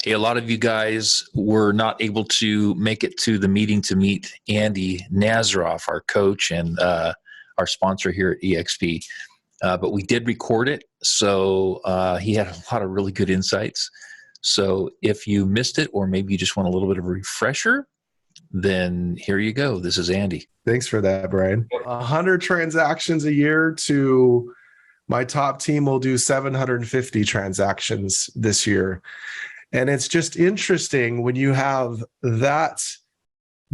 Hey, a lot of you guys were not able to make it to the meeting to meet Andy Nazaroff, our coach and our sponsor here at EXP. But we did record it, so he had a lot of really good insights. So if you missed it, or maybe you just want a little bit of a refresher, then here you go. This is Andy. Thanks for that, Bryan. 100 transactions a year to my top team will do 750 transactions this year. And it's just interesting when you have that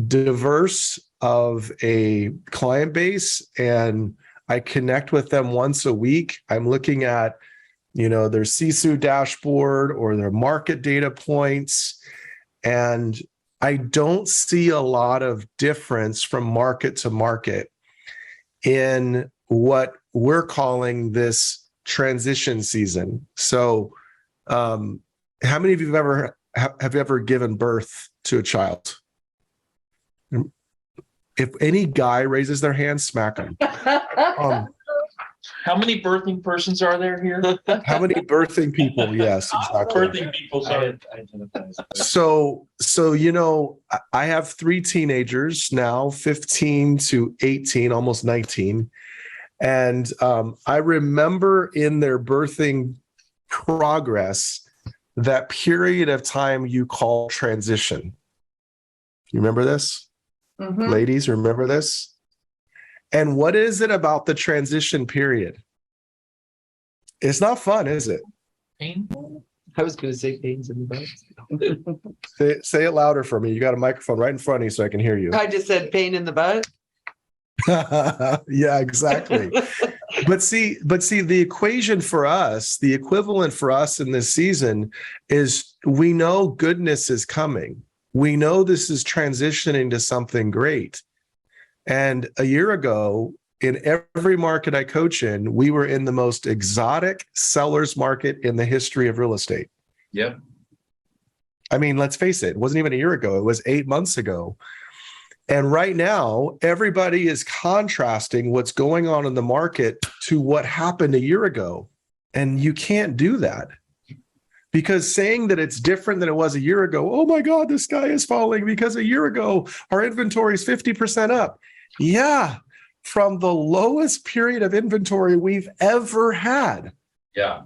diverse of a client base and I connect with them once a week. I'm looking at, their CSU dashboard or their market data points. And I don't see a lot of difference from market to market in what we're calling this transition season. So, how many of you have ever given birth to a child? If any guy raises their hand, smack them. How many birthing persons are there here? How many birthing people? Yes, exactly. Birthing people, sorry. So I have 3 teenagers now, 15 to 18, almost 19. And I remember in their birthing progress, that period of time you call transition. You remember this? Mm-hmm. Ladies, remember this? And what is it about the transition period? It's not fun, is it? Painful? I was going to say pains in the butt. Say it louder for me. You got a microphone right in front of you so I can hear you. I just said pain in the butt. Yeah, exactly. But see, the equation for us, the equivalent for us in this season is we know goodness is coming. We know this is transitioning to something great. And a year ago, in every market I coach in, we were in the most exotic seller's market in the history of real estate. Yep. I mean, let's face it, it wasn't even a year ago. It was 8 months ago. And right now, everybody is contrasting what's going on in the market to what happened a year ago. And you can't do that. Because saying that it's different than it was a year ago, oh my God, the sky is falling because a year ago, our inventory is 50% up. Yeah, from the lowest period of inventory we've ever had. Yeah.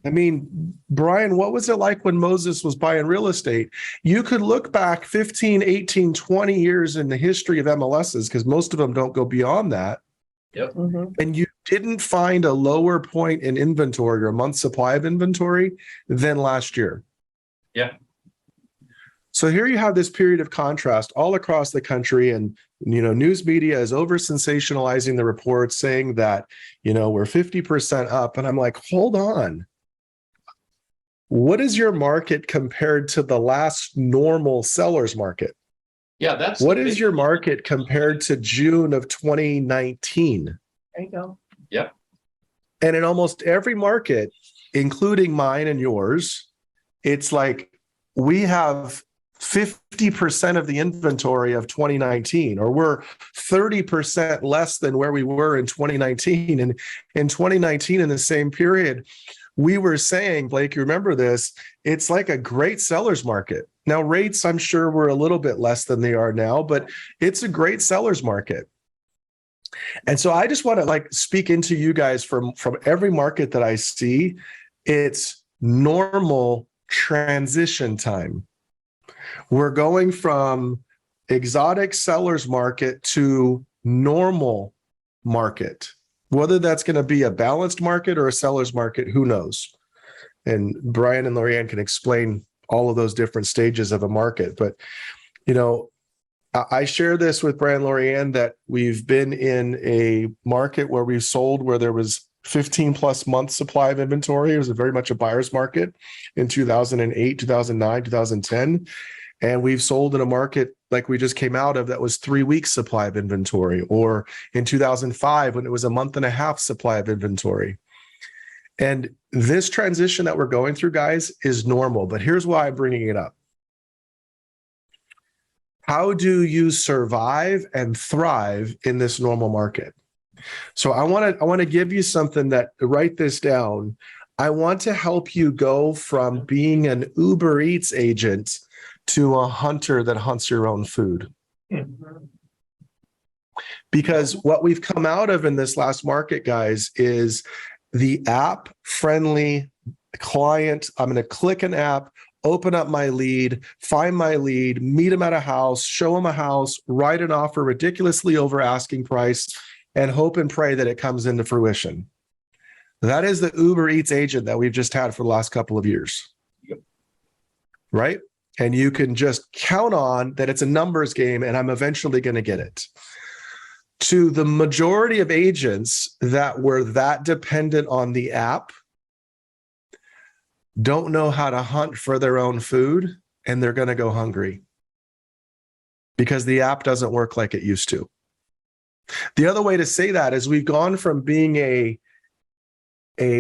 I mean, Bryan, what was it like when Moses was buying real estate? You could look back 15, 18, 20 years in the history of MLSs, because most of them don't go beyond that. Yep. Mm-hmm. And you didn't find a lower point in inventory or a month's supply of inventory than last year. Yeah. So here you have this period of contrast all across the country, and news media is over sensationalizing the reports saying that we're 50% up, and I'm like, hold on. What is your market compared to the last normal seller's market? Yeah, what is your market compared to June of 2019? There you go. Yeah. And in almost every market, including mine and yours, it's like we have 50% of the inventory of 2019, or we're 30% less than where we were in 2019. And in 2019, in the same period, we were saying, Blake, you remember this, it's like a great seller's market. Now, rates, I'm sure, were a little bit less than they are now, but it's a great seller's market. And so I just want to speak into you guys from every market that I see. It's normal transition time. We're going from exotic seller's market to normal market. Whether that's going to be a balanced market or a seller's market, who knows? And Bryan and Lorianne can explain all of those different stages of a market. But, I share this with Bryan and Lorianne that we've been in a market where we've sold where there was 15 plus months supply of inventory. It was very much a buyer's market in 2008, 2009, 2010. And we've sold in a market like we just came out of that was 3 weeks supply of inventory, or in 2005 when it was a month and a half supply of inventory. And this transition that we're going through, guys, is normal. But here's why I'm bringing it up. How do you survive and thrive in this normal market? So I want to give you something that, write this down. I want to help you go from being an Uber Eats agent to a hunter that hunts your own food. Because what we've come out of in this last market, guys, is the app friendly client. I'm going to click an app, open up my lead, find my lead, meet them at a house, show them a house, write an offer ridiculously over asking price, and hope and pray that it comes into fruition. That is the Uber Eats agent that we've just had for the last couple of years. Yep. Right? And you can just count on that it's a numbers game and I'm eventually going to get it. To the majority of agents that were that dependent on the app, don't know how to hunt for their own food, and they're going to go hungry because the app doesn't work like it used to. The other way to say that is we've gone from being a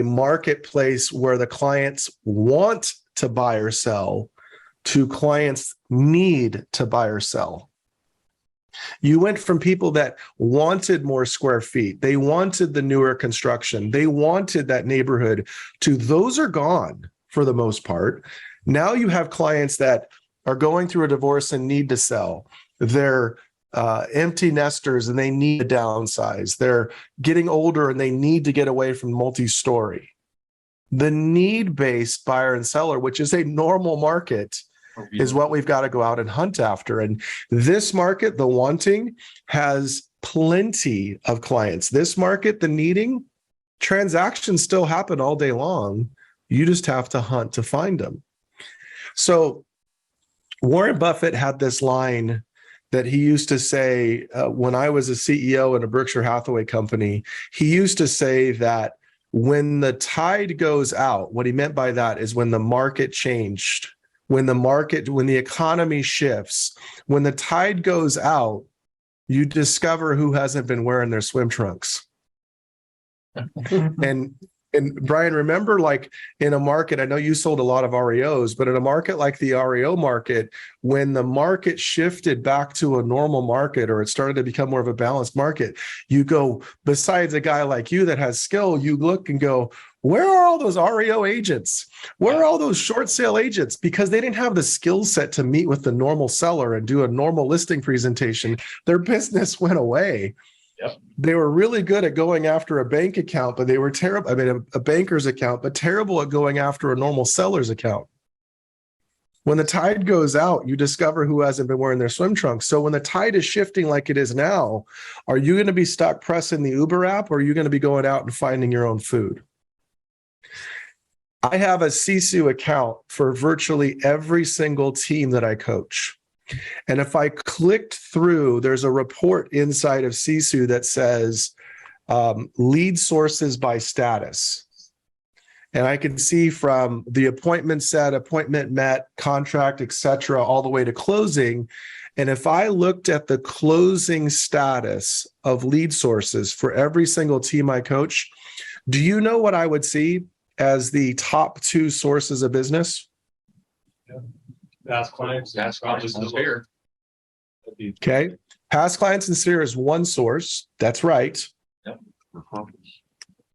marketplace where the clients want to buy or sell to clients need to buy or sell. You went from people that wanted more square feet, they wanted the newer construction, they wanted that neighborhood, to those are gone for the most part. Now you have clients that are going through a divorce and need to sell. They're empty nesters and they need to downsize. They're getting older and they need to get away from multi-story. The need-based buyer and seller, which is a normal market, is what we've got to go out and hunt after. And this market, the wanting, has plenty of clients. This market, the needing, transactions still happen all day long. You just have to hunt to find them. So Warren Buffett had this line that he used to say when I was a CEO in a Berkshire Hathaway company. He used to say that when the tide goes out, what he meant by that is when the market changed, when the economy shifts, when the tide goes out, you discover who hasn't been wearing their swim trunks. And Bryan, remember, like in a market, I know you sold a lot of REOs, but in a market like the REO market, when the market shifted back to a normal market, or it started to become more of a balanced market, you go, besides a guy like you that has skill, you look and go, where are all those REO agents? Where are all those short sale agents? Because they didn't have the skill set to meet with the normal seller and do a normal listing presentation. Their business went away. Yep. They were really good at going after a bank account, but they were terrible. I mean, a banker's account, but terrible at going after a normal seller's account. When the tide goes out, you discover who hasn't been wearing their swim trunks. So when the tide is shifting like it is now, are you going to be stuck pressing the Uber app, or are you going to be going out and finding your own food? I have a Sisu account for virtually every single team that I coach. And if I clicked through, there's a report inside of Sisu that says lead sources by status. And I can see from the appointment set, appointment met, contract, etc., all the way to closing. And if I looked at the closing status of lead sources for every single team I coach, do you know what I would see as the top two sources of business? Yeah. Past clients and sphere. Okay. Past clients and sphere is one source. That's right. Yep.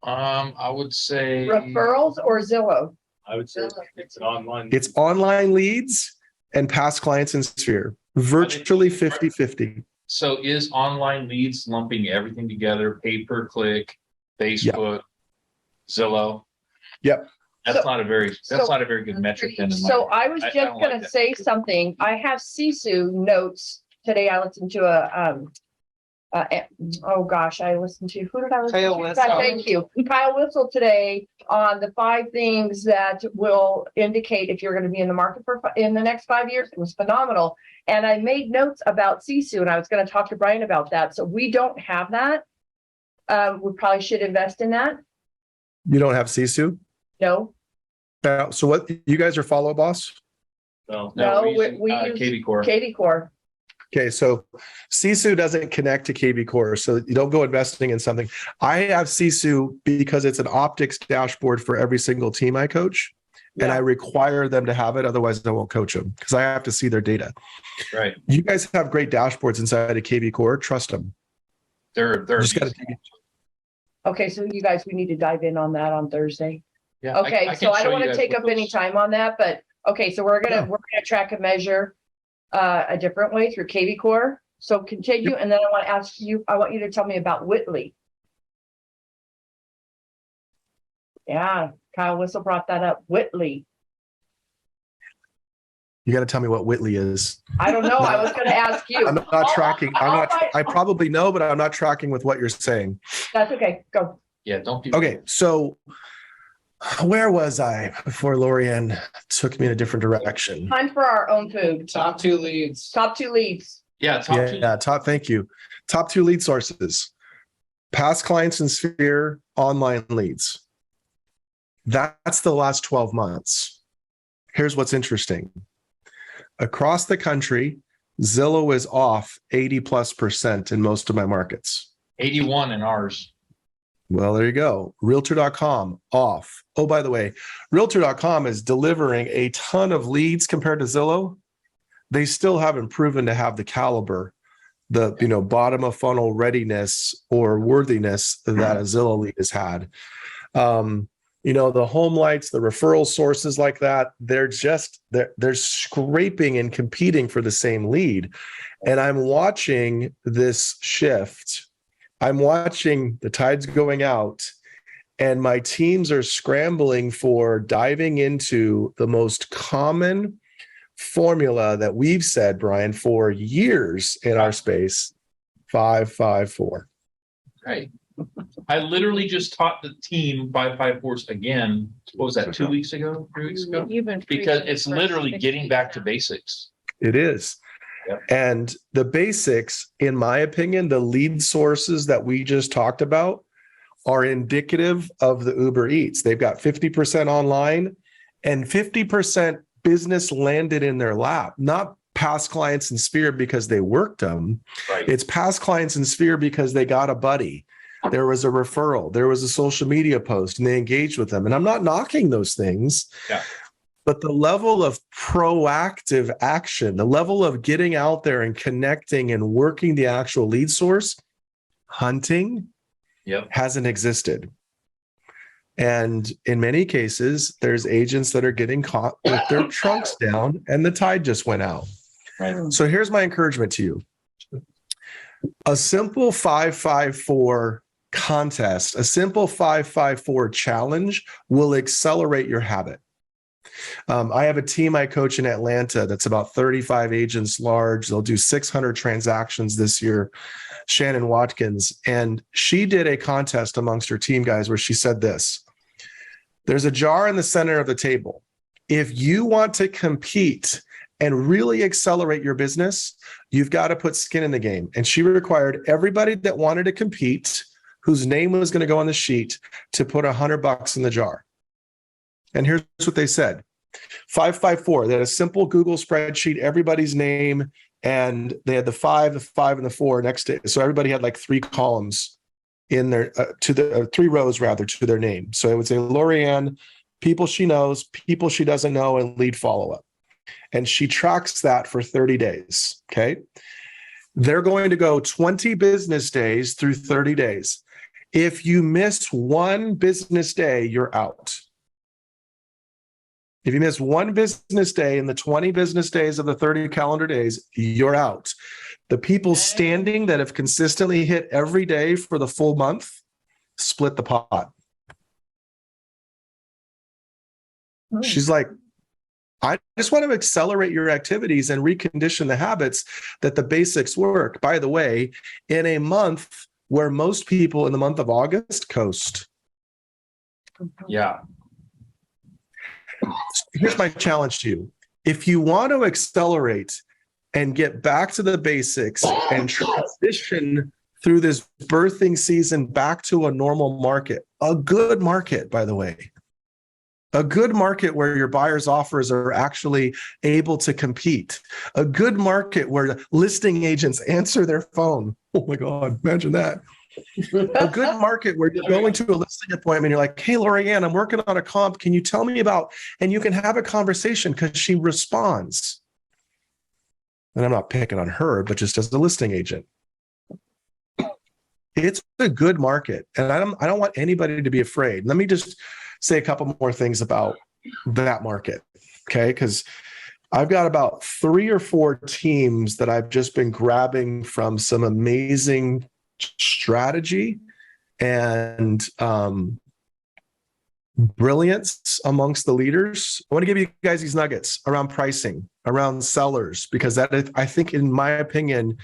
I would say Referrals or Zillow? I would say it's an online. It's online leads and past clients and sphere. Virtually 50-50. So is online leads lumping everything together? Pay per click, Facebook, Zillow? Yep. That's not a very good metric. Then So I was I just don't going like to that. say something. I have Sisu notes today. I listened to oh gosh, I listened to, who did I listen Kyle to? Whistle. Thank you. Kyle Whistle today on the 5 things that will indicate if you're going to be in the market in the next 5 years. It was phenomenal. And I made notes about Sisu, and I was going to talk to Bryan about that. So we don't have that. We probably should invest in that. You don't have Sisu? No. So what, you guys are Follow Boss? No, we we use use KV Core. KV Core. Okay, so Sisu doesn't connect to KV Core, so you don't go investing in something. I have Sisu because it's an optics dashboard for every single team I coach, and I require them to have it. Otherwise, I won't coach them because I have to see their data. Right. You guys have great dashboards inside of KV Core. Trust them. They're You just got to take it. Okay, so you guys, we need to dive in on that on Thursday. Yeah, Okay, so can I show don't want you to guys take what up any those- time on that, but okay, so we're Yeah. gonna track and measure a different way through KV Core. So continue, and then I want you to tell me about Whitley. Yeah, Kyle Whistle brought that up. Whitley. You got to tell me what Whitley is. I don't know. I was gonna ask you. I'm not tracking. I'll I probably know, but I'm not tracking with what you're saying. That's okay. Go. Yeah, don't be. Okay, so where was I before Lorianne took me in a different direction? Time for our own food. Top 2 leads. Top 2 leads. Yeah, top two. Yeah, thank you. Top 2 lead sources: past clients and Sphere, online leads. That's the last 12 months. Here's what's interesting. Across the country, Zillow is off 80+% in most of my markets. 81 in ours. Well, there you go. Realtor.com off. Oh, by the way, Realtor.com is delivering a ton of leads compared to Zillow. They still haven't proven to have the caliber, the bottom of funnel readiness or worthiness that a Zillow lead has had. The home lights, the referral sources like that, they're scraping and competing for the same lead. And I'm watching this shift. I'm watching the tides going out, and my teams are scrambling for diving into the most common formula that we've said, Bryan, for years in our space, 5-5-4. Right. I literally just taught the team 5-5-4s again. What was that, 2 weeks ago, 3 weeks ago? You've been Because preaching it's for literally 6 getting weeks back to now. basics. It is. Yep. And the basics, in my opinion, the lead sources that we just talked about are indicative of the Uber Eats. They've got 50% online and 50% business landed in their lap, not past clients in Sphere because they worked them. Right. It's past clients in Sphere because they got a buddy. There was a referral. There was a social media post and they engaged with them. And I'm not knocking those things. Yeah. But the level of proactive action, the level of getting out there and connecting and working the actual lead source, hunting, hasn't existed. And in many cases, there's agents that are getting caught with their trunks down and the tide just went out. Right. So here's my encouragement to you. A simple 5-5-4 contest, a simple 5-5-4 challenge will accelerate your habit. I have a team I coach in Atlanta that's about 35 agents large. They'll do 600 transactions this year, Shannon Watkins. And she did a contest amongst her team guys where she said this: there's a jar in the center of the table. If you want to compete and really accelerate your business, you've got to put skin in the game. And she required everybody that wanted to compete, whose name was going to go on the sheet, to put $100 in the jar. And here's what they said: 5-5-4. They had a simple Google spreadsheet, everybody's name, and they had the 5, and the 4 next to it. So everybody had like 3 columns in their 3 rows rather to their name. So it would say Lorianne, people she knows, people she doesn't know, and lead follow-up. And she tracks that for 30 days. Okay. They're going to go 20 business days through 30 days. If you miss one business day, you're out. If you miss one business day in the 20 business days of the 30 calendar days, you're out. The people standing that have consistently hit every day for the full month split the pot. She's like, I just want to accelerate your activities and recondition the habits that the basics work. By the way, in a month where most people in the month of August coast. Yeah. Here's my challenge to you. If you want to accelerate and get back to the basics and transition through this birthing season back to a normal market, a good market, by the way, a good market where your buyer's offers are actually able to compete, a good market where the listing agents answer their phone. Oh my God, imagine that. A good market where you're going to a listing appointment, you're like, hey, Lorianne, I'm working on a comp. Can you tell me about, and you can have a conversation because she responds. And I'm not picking on her, but just as a listing agent. It's a good market. And I don't want anybody to be afraid. Let me just say a couple more things about that market. Okay. Because I've got about 3 or 4 teams that I've just been grabbing from some amazing strategy and brilliance amongst the leaders. I want to give you guys these nuggets around pricing, around sellers, because that is, I think, in my opinion,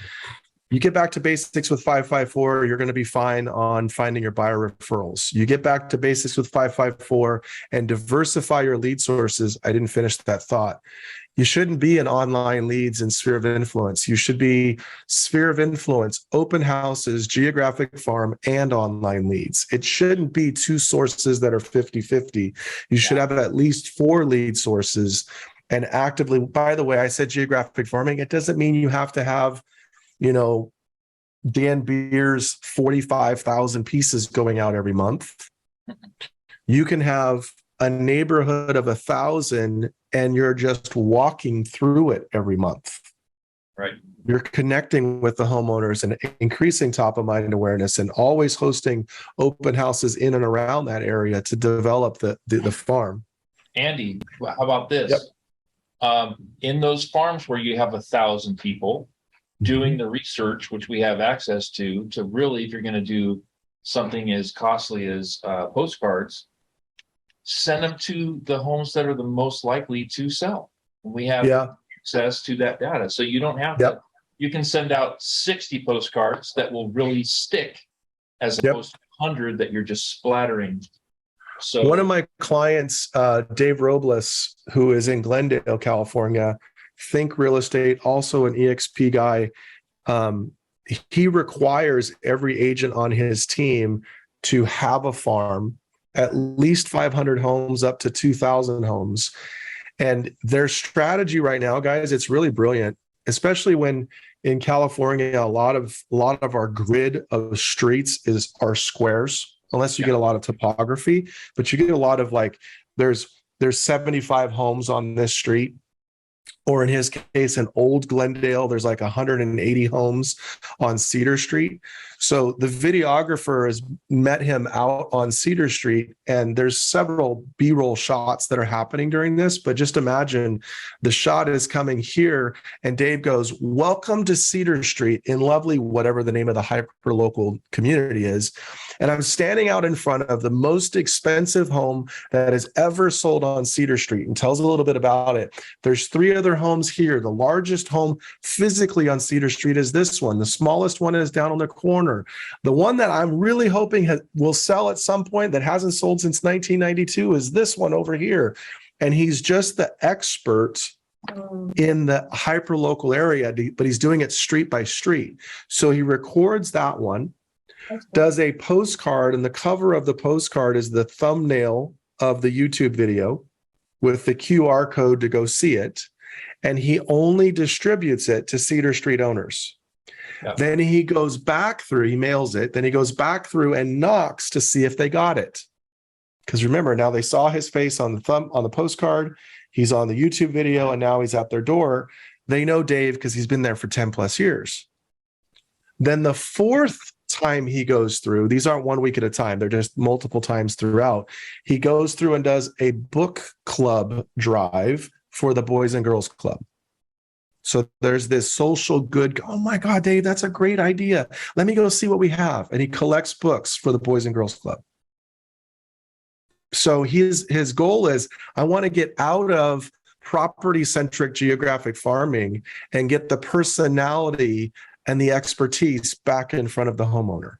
you get back to basics with 554, you're going to be fine on finding your buyer referrals. You get back to basics with 554 and diversify your lead sources. I didn't finish that thought. You shouldn't be an online leads and sphere of influence. You should be sphere of influence, open houses, geographic farm, and online leads. It shouldn't be 2 sources that are 50-50. You should have at least 4 lead sources and actively, by the way, I said geographic farming. It doesn't mean you have to have, Dan Beer's 45,000 pieces going out every month. You can have a neighborhood of 1,000 and you're just walking through it every month. Right. You're connecting with the homeowners and increasing top of mind awareness and always hosting open houses in and around that area to develop the farm. Andy, how about this? Yep. In those farms where you have 1,000 people doing the research, which we have access to really, if you're going to do something as costly as postcards, send them to the homes that are the most likely to sell. We have access to that data. So you don't have to, you can send out 60 postcards that will really stick as opposed to 100 that you're just splattering. So one of my clients, Dave Robles, who is in Glendale, California, Think Real Estate, also an EXP guy. He requires every agent on his team to have a farm, at least 500 homes up to 2,000 homes. And their strategy right now, guys, it's really brilliant, especially when in California, a lot of our grid of streets are squares, unless you get a lot of topography, but you get a lot of there's 75 homes on this street. Or in his case, in Old Glendale, there's 180 homes on Cedar Street. So the videographer has met him out on Cedar Street, and there's several B-roll shots that are happening during this. But just imagine the shot is coming here, and Dave goes, "Welcome to Cedar Street," in lovely, whatever the name of the hyper-local community is. And I'm standing out in front of the most expensive home that has ever sold on Cedar Street, and tells a little bit about it. There's 3 other homes here. The largest home physically on Cedar Street is this one. The smallest one is down on the corner. The one that I'm really hoping will sell at some point that hasn't sold since 1992 is this one over here. And he's just the expert in the hyper-local area, but he's doing it street by street. So he records that one, does a postcard, and the cover of the postcard is the thumbnail of the YouTube video with the QR code to go see it. And he only distributes it to Cedar Street owners. Yeah. Then he goes back through, he mails it, then he goes back through and knocks to see if they got it. Because remember, now they saw his face on the postcard, he's on the YouTube video, and now he's at their door. They know Dave because he's been there for 10 plus years. Then the 4th time he goes through, these aren't 1 week at a time, they're just multiple times throughout. He goes through and does a book club drive for the Boys and Girls Club. So there's this social good, oh my God, Dave, that's a great idea. Let me go see what we have. And he collects books for the Boys and Girls Club. So his goal is, I want to get out of property-centric geographic farming and get the personality and the expertise back in front of the homeowner.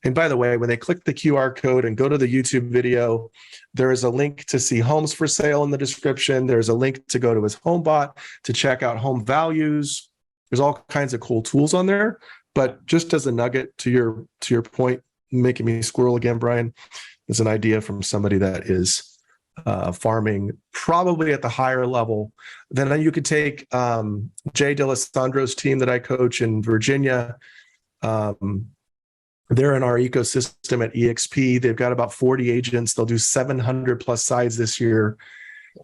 And by the way, when they click the QR code and go to the YouTube video, there is a link to see homes for sale in the description. There's a link to go to his HomeBot to check out home values. There's all kinds of cool tools on there. But just as a nugget to your point, making me squirrel again, Bryan, is an idea from somebody that is farming probably at the higher level. Then you could take Jay D'Alessandro's team that I coach in Virginia. They're in our ecosystem at EXP. They've got about 40 agents. They'll do 700 plus sides this year.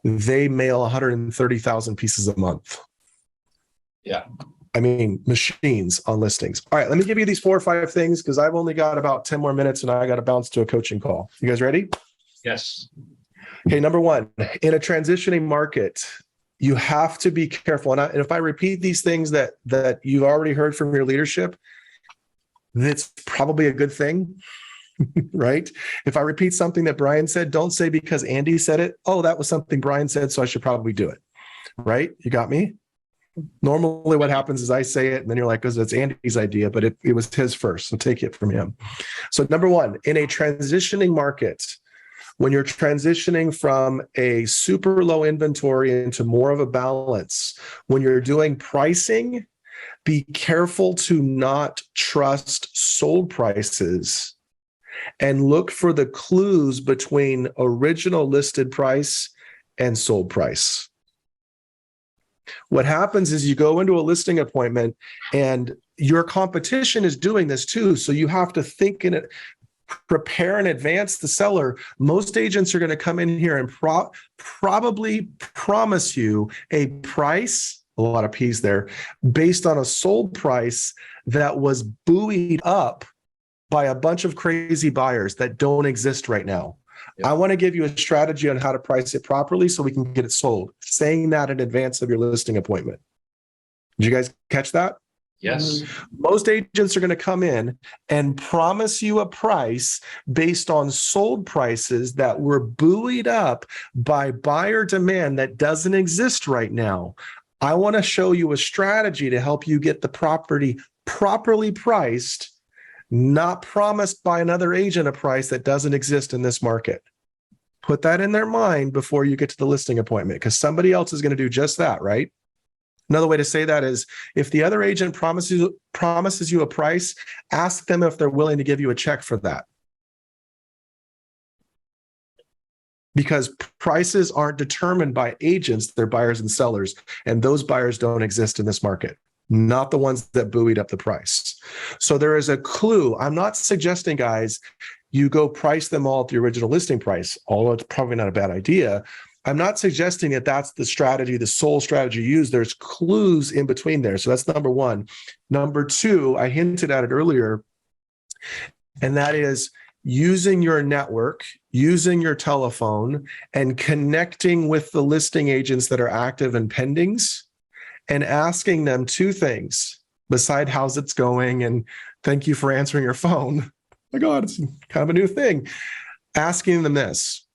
They mail 130,000 pieces a month. Yeah. I mean, machines on listings. All right, let me give you these 4 or 5 things because I've only got about 10 more minutes and I got to bounce to a coaching call. You guys ready? Yes. Okay, number one, in a transitioning market, you have to be careful. And if I repeat these things that you've already heard from your leadership, that's probably a good thing, right? If I repeat something that Bryan said, don't say because Andy said it, oh, that was something Bryan said, so I should probably do it, right? You got me? Normally what happens is I say it and then you're like, because it's Andy's idea, but it was his first, so take it from him. So number one, in a transitioning market, when you're transitioning from a super low inventory into more of a balance, when you're doing pricing, be careful to not trust sold prices and look for the clues between original listed price and sold price. What happens is you go into a listing appointment and your competition is doing this too. So you have to think in it, prepare in advance the seller. Most agents are going to come in here and probably promise you a price, a lot of P's there, based on a sold price that was buoyed up by a bunch of crazy buyers that don't exist right now. Yep. I want to give you a strategy on how to price it properly so we can get it sold, saying that in advance of your listing appointment. Did you guys catch that? Yes. Most agents are going to come in and promise you a price based on sold prices that were buoyed up by buyer demand that doesn't exist right now. I want to show you a strategy to help you get the property properly priced, not promised by another agent a price that doesn't exist in this market. Put that in their mind before you get to the listing appointment, because somebody else is going to do just that, right? Another way to say that is if the other agent promises you a price, ask them if they're willing to give you a check for that. Because prices aren't determined by agents, they're buyers and sellers, and those buyers don't exist in this market, not the ones that buoyed up the price. So there is a clue. I'm not suggesting, guys, you go price them all at the original listing price, although it's probably not a bad idea. I'm not suggesting that that's the strategy, the sole strategy used. There's clues in between there. So that's number one. Number two, I hinted at it earlier, and that is using your network, using your telephone, and connecting with the listing agents that are active and pendings, and asking them two things beside how's it's going and thank you for answering your phone. My God, it's kind of a new thing. Asking them this: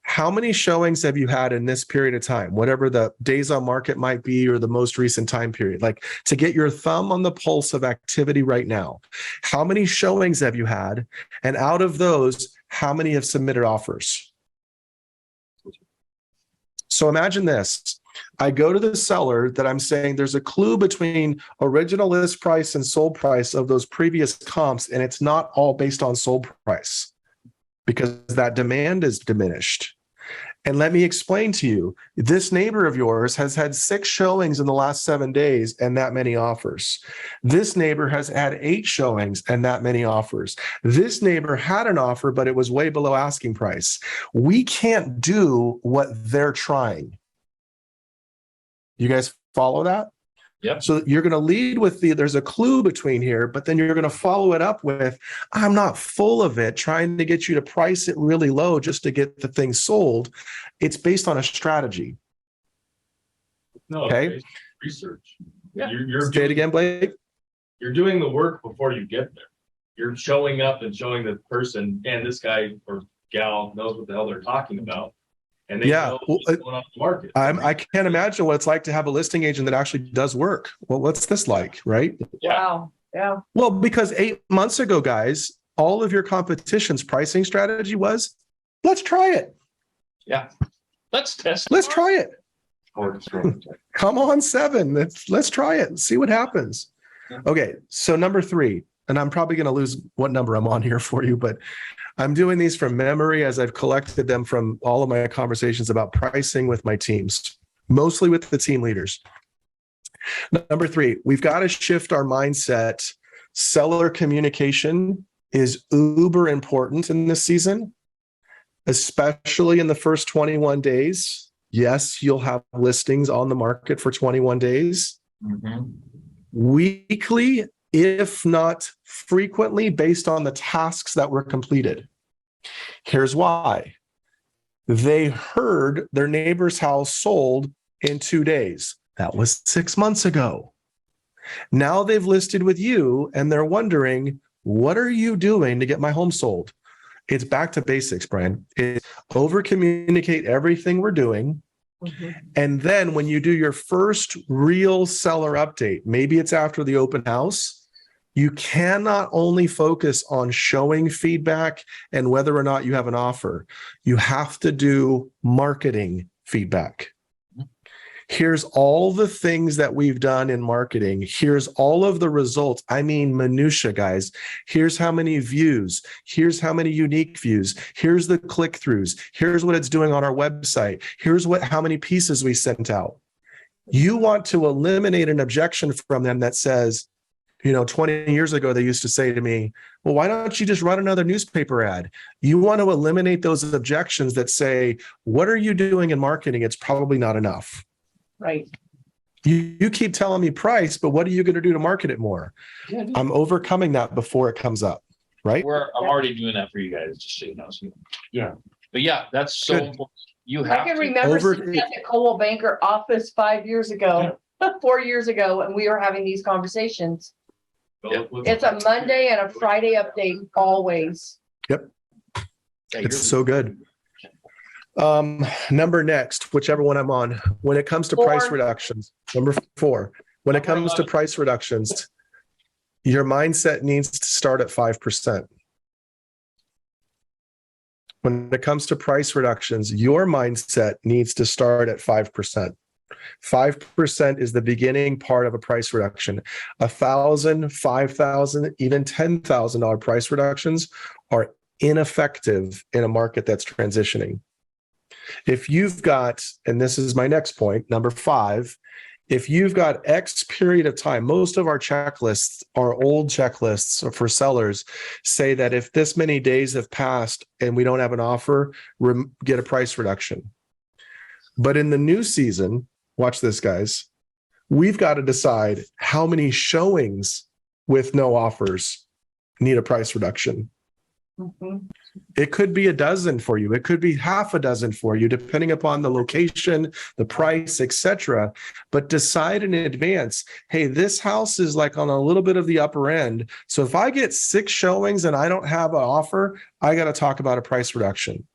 how many showings have you had in this period of time, whatever the days on market might be or the most recent time period, like to get your thumb on the pulse of activity right now. How many showings have you had? And out of those, how many have submitted offers? So imagine this. I go to the seller that I'm saying there's a clue between original list price and sold price of those previous comps, and it's not all based on sold price because that demand is diminished. And let me explain to you, this neighbor of yours has had 6 showings in the last 7 days and that many offers. This neighbor has had 8 showings and that many offers. This neighbor had an offer, but it was way below asking price. We can't do what they're trying. You guys follow that? Yep. So you're going to lead with there's a clue between here, but then you're going to follow it up with, I'm not full of it, trying to get you to price it really low just to get the thing sold. It's based on a strategy. No, okay. It's research. Yeah. You're Say it again, Blake. You're doing the work before you get there. You're showing up and showing the person, and this guy or gal knows what the hell they're talking about. And they know what's going on in the market. I can't imagine what it's like to have a listing agent that actually does work. Well, what's this like, right? Wow. Yeah. Well, because 8 months ago, guys, all of your competition's pricing strategy was, let's try it. Yeah. Let's test. Let's try it. Or- Come on, 7. Let's try it and see what happens. Okay, so number 3, and I'm probably going to lose what number I'm on here for you, but I'm doing these from memory as I've collected them from all of my conversations about pricing with my teams, mostly with the team leaders. Number 3, we've got to shift our mindset. Seller communication is uber important in this season, especially in the first 21 days. Yes, you'll have listings on the market for 21 days. Mm-hmm. Weekly, if not frequently, based on the tasks that were completed. Here's why. They heard their neighbor's house sold in 2 days. That was 6 months ago. Now they've listed with you and they're wondering, what are you doing to get my home sold? It's back to basics, Bryan. It's over communicate everything we're doing. And then when you do your first real seller update, maybe it's after the open house, you cannot only focus on showing feedback and whether or not you have an offer. You have to do marketing feedback. Here's all the things that we've done in marketing. Here's all of the results. I mean, minutia, guys. Here's how many views. Here's how many unique views. Here's the click-throughs. Here's what it's doing on our website. Here's how many pieces we sent out. You want to eliminate an objection from them that says, 20 years ago, they used to say to me, well, why don't you just run another newspaper ad? You want to eliminate those objections that say, what are you doing in marketing? It's probably not enough. Right. You keep telling me price, but what are you going to do to market it more? Yeah, I'm overcoming that before it comes up, right? I'm already doing that for you guys, just so you know. So, yeah. But yeah, that's so Good. important. You I have can to. remember sitting at the Coldwell Banker office 5 years ago, 4 years ago, and we were having these conversations. It's a Monday and a Friday update always. Yep. Yeah, It's so good. Number next, whichever one I'm on, when it comes to price 4. reductions, number 4, when it comes to price reductions, your mindset needs to start at 5%. When it comes to price reductions, your mindset needs to start at 5%. 5% is the beginning part of a price reduction. $1,000, $5,000, even $10,000 price reductions are ineffective in a market that's transitioning. If you've got, and this is my next point, number 5, if you've got X period of time, most of our checklists, our old checklists for sellers say that if this many days have passed and we don't have an offer, get a price reduction. But in the new season, watch this, guys, we've got to decide how many showings with no offers need a price reduction. It could be a dozen for you. It could be half a dozen for you, depending upon the location, the price, etc. But decide in advance, hey, this house is like on a little bit of the upper end. So if I get 6 showings and I don't have an offer, I got to talk about a price reduction.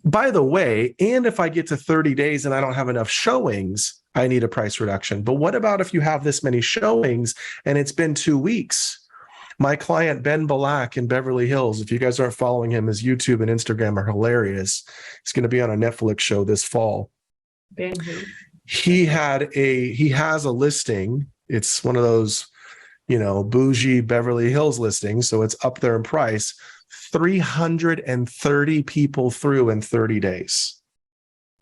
By the way, and if I get to 30 days and I don't have enough showings, I need a price reduction. But what about if you have this many showings and it's been 2 weeks? My client, Ben Balak in Beverly Hills, if you guys aren't following him, his YouTube and Instagram are hilarious. He's going to be on a Netflix show this fall. Ben who? He has a listing. It's one of those, bougie Beverly Hills listings. So it's up there in price. 330 people through in 30 days.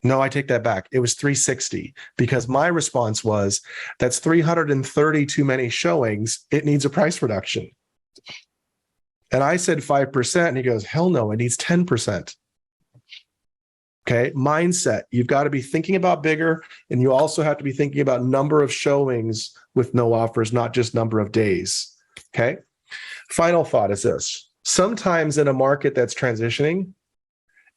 No, I take that back. It was 360 because my response was, that's 330 too many showings. It needs a price reduction. And I said 5%, and he goes, hell no, it needs 10%. Okay, mindset. You've got to be thinking about bigger, and you also have to be thinking about number of showings with no offers, not just number of days. Okay, final thought is this. Sometimes in a market that's transitioning,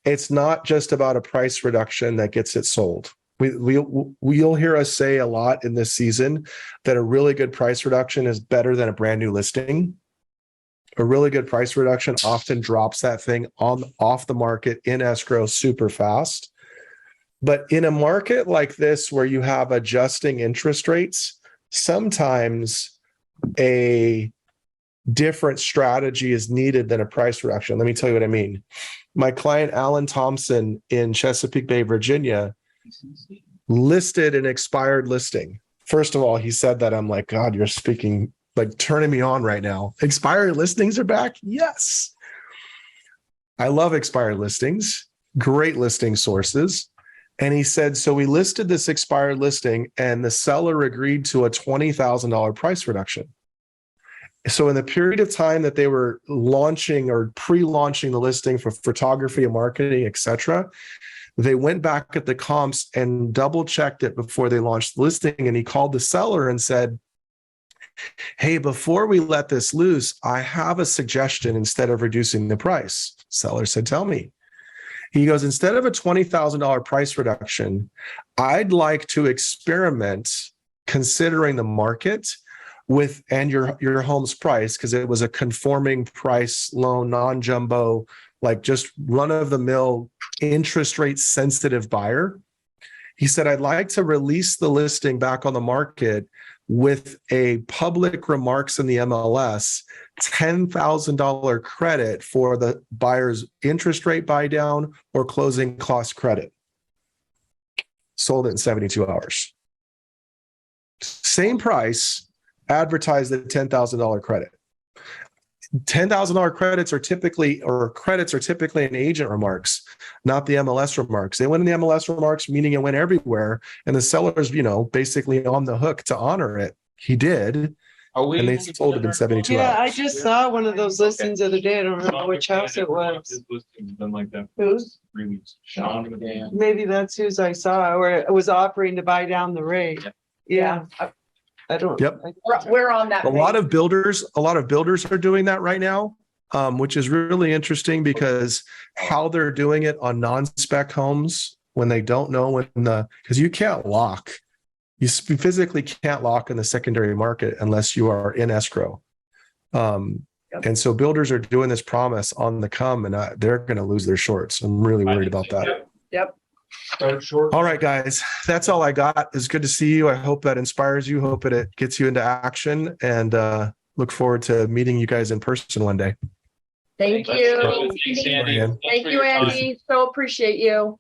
it's not just about a price reduction that gets it sold. You'll hear us say a lot in this season that a really good price reduction is better than a brand new listing. A really good price reduction often drops that thing off the market in escrow super fast. But in a market like this where you have adjusting interest rates, sometimes a different strategy is needed than a price reduction. Let me tell you what I mean. My client, Alan Thompson in Chesapeake Bay, Virginia, listed an expired listing. First of all, he said that. I'm like, God, you're speaking, like turning me on right now. Expired listings are back? Yes. I love expired listings, great listing sources. And he said, so we listed this expired listing and the seller agreed to a $20,000 price reduction. So in the period of time that they were launching or pre-launching the listing for photography and marketing, et cetera, they went back at the comps and double checked it before they launched the listing. And he called the seller and said, hey, before we let this loose, I have a suggestion instead of reducing the price. Seller said, tell me. He goes, instead of a $20,000 price reduction, I'd like to experiment considering the market with and your home's price, because it was a conforming price loan, non-jumbo, like just run-of-the-mill interest rate sensitive buyer. He said, I'd like to release the listing back on the market with a public remarks in the MLS, $10,000 credit for the buyer's interest rate buy down or closing cost credit. Sold it in 72 hours. Same price, advertised at $10,000 credit. $10,000 credits are typically in agent remarks, not the MLS remarks. They went in the MLS remarks, meaning it went everywhere, and the seller's, basically on the hook to honor it. He did, and they sold it in 72 Yeah, hours. I just saw one of those listings the other day. I don't remember which house it was. His listing's been like that Whose? for 3 weeks. Sean McGann. Maybe that's whose I saw, where it was offering to buy down the rate. Yeah. I don't. Yep. We're on that. A lot page. of builders are doing that right now, which is really interesting because how they're doing it on non-spec homes when they don't know because you can't lock. You physically can't lock in the secondary market unless you are in escrow. And so builders are doing this promise on the come, and they're going to lose their shorts. I'm really worried about that. Yep. All right, guys, that's all I got. It's good to see you. I hope that inspires you. Hope it gets you into action, and look forward to meeting you guys in person one day. Thank you. Thanks, Andy. Bryan. Thank you, Andy. So appreciate you.